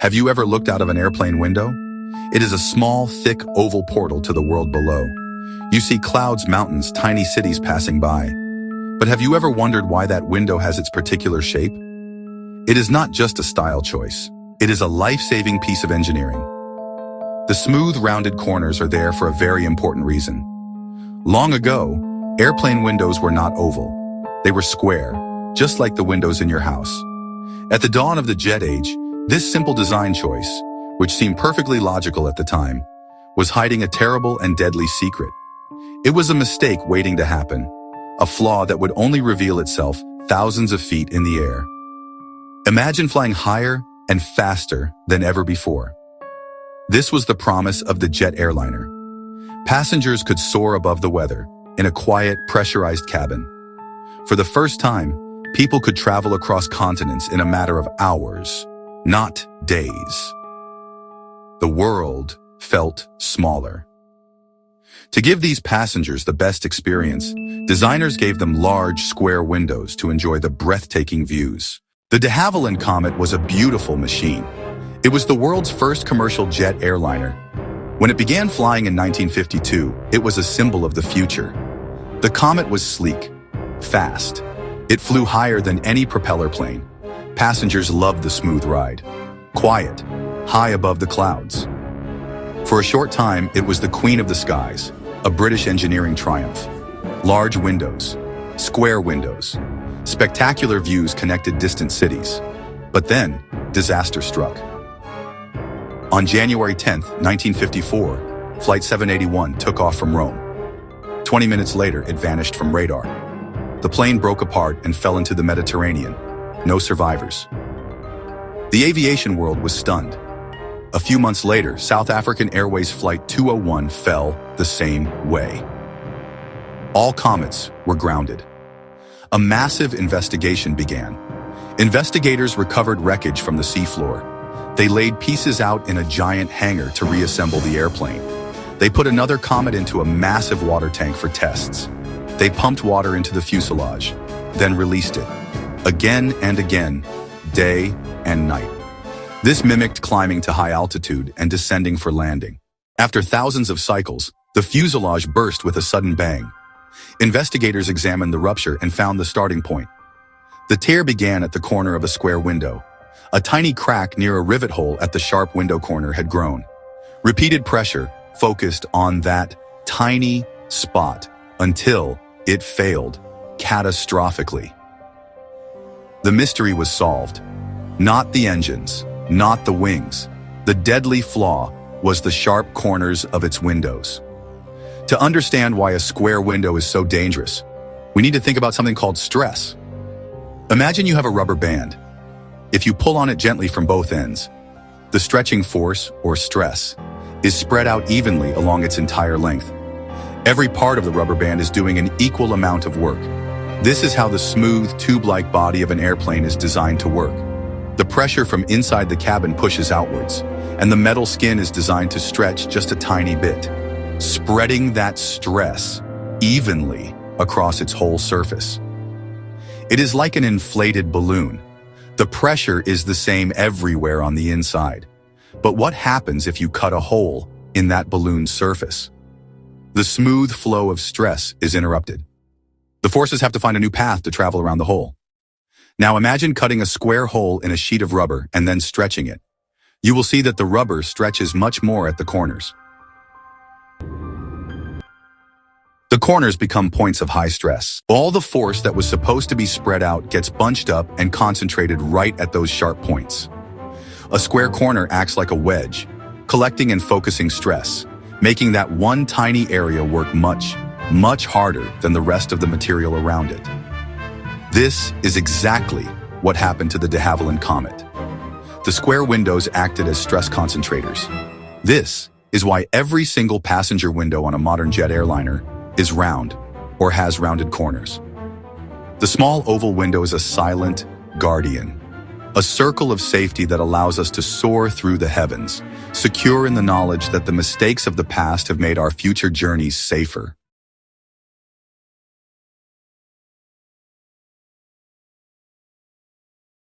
Have you ever looked out of an airplane window? It is a small, thick, oval portal to the world below. You see clouds, mountains, tiny cities passing by. But have you ever wondered why that window has its particular shape? It is not just a style choice. It is a life-saving piece of engineering. The smooth, rounded corners are there for a very important reason. Long ago, airplane windows were not oval. They were square, just like the windows in your house. At the dawn of the jet age, this simple design choice, which seemed perfectly logical at the time, was hiding a terrible and deadly secret. It was a mistake waiting to happen, a flaw that would only reveal itself thousands of feet in the air. Imagine flying higher and faster than ever before. This was the promise of the jet airliner. Passengers could soar above the weather in a quiet, pressurized cabin. For the first time, people could travel across continents in a matter of hours, not days. The world felt smaller. To give these passengers the best experience, designers gave them large, square windows to enjoy the breathtaking views. The de Havilland Comet was a beautiful machine. It was the world's first commercial jet airliner. When it began flying in 1952, it was a symbol of the future. The Comet was sleek, fast. It flew higher than any propeller plane. Passengers loved the smooth ride. Quiet, high above the clouds. For a short time, it was the queen of the skies, a British engineering triumph. Large windows, square windows, spectacular views connected distant cities. But then, disaster struck. On January 10, 1954, Flight 781 took off from Rome. 20 minutes later, it vanished from radar. The plane broke apart and fell into the Mediterranean. No survivors. The aviation world was stunned. A few months later, South African Airways Flight 201 fell the same way. All comets were grounded. A massive investigation began. Investigators recovered wreckage from the seafloor. They laid pieces out in a giant hangar to reassemble the airplane. They put another Comet into a massive water tank for tests. They pumped water into the fuselage, then released it. Again and again, day and night. This mimicked climbing to high altitude and descending for landing. After thousands of cycles, the fuselage burst with a sudden bang. Investigators examined the rupture and found the starting point. The tear began at the corner of a square window. A tiny crack near a rivet hole at the sharp window corner had grown. Repeated pressure focused on that tiny spot until it failed catastrophically. The mystery was solved. Not the engines, not the wings. The deadly flaw was the sharp corners of its windows. To understand why a square window is so dangerous, we need to think about something called stress. Imagine you have a rubber band. If you pull on it gently from both ends, the stretching force, or stress, is spread out evenly along its entire length. Every part of the rubber band is doing an equal amount of work. This is how the smooth, tube-like body of an airplane is designed to work. The pressure from inside the cabin pushes outwards, and the metal skin is designed to stretch just a tiny bit, spreading that stress evenly across its whole surface. It is like an inflated balloon. The pressure is the same everywhere on the inside. But what happens if you cut a hole in that balloon's surface? The smooth flow of stress is interrupted. The forces have to find a new path to travel around the hole. Now imagine cutting a square hole in a sheet of rubber and then stretching it. You will see that the rubber stretches much more at the corners. The corners become points of high stress. All the force that was supposed to be spread out gets bunched up and concentrated right at those sharp points. A square corner acts like a wedge, collecting and focusing stress, making that one tiny area work much, much harder than the rest of the material around it. This is exactly what happened to the de Havilland Comet. The square windows acted as stress concentrators. This is why every single passenger window on a modern jet airliner is round or has rounded corners. The small oval window is a silent guardian, a circle of safety that allows us to soar through the heavens, secure in the knowledge that the mistakes of the past have made our future journeys safer.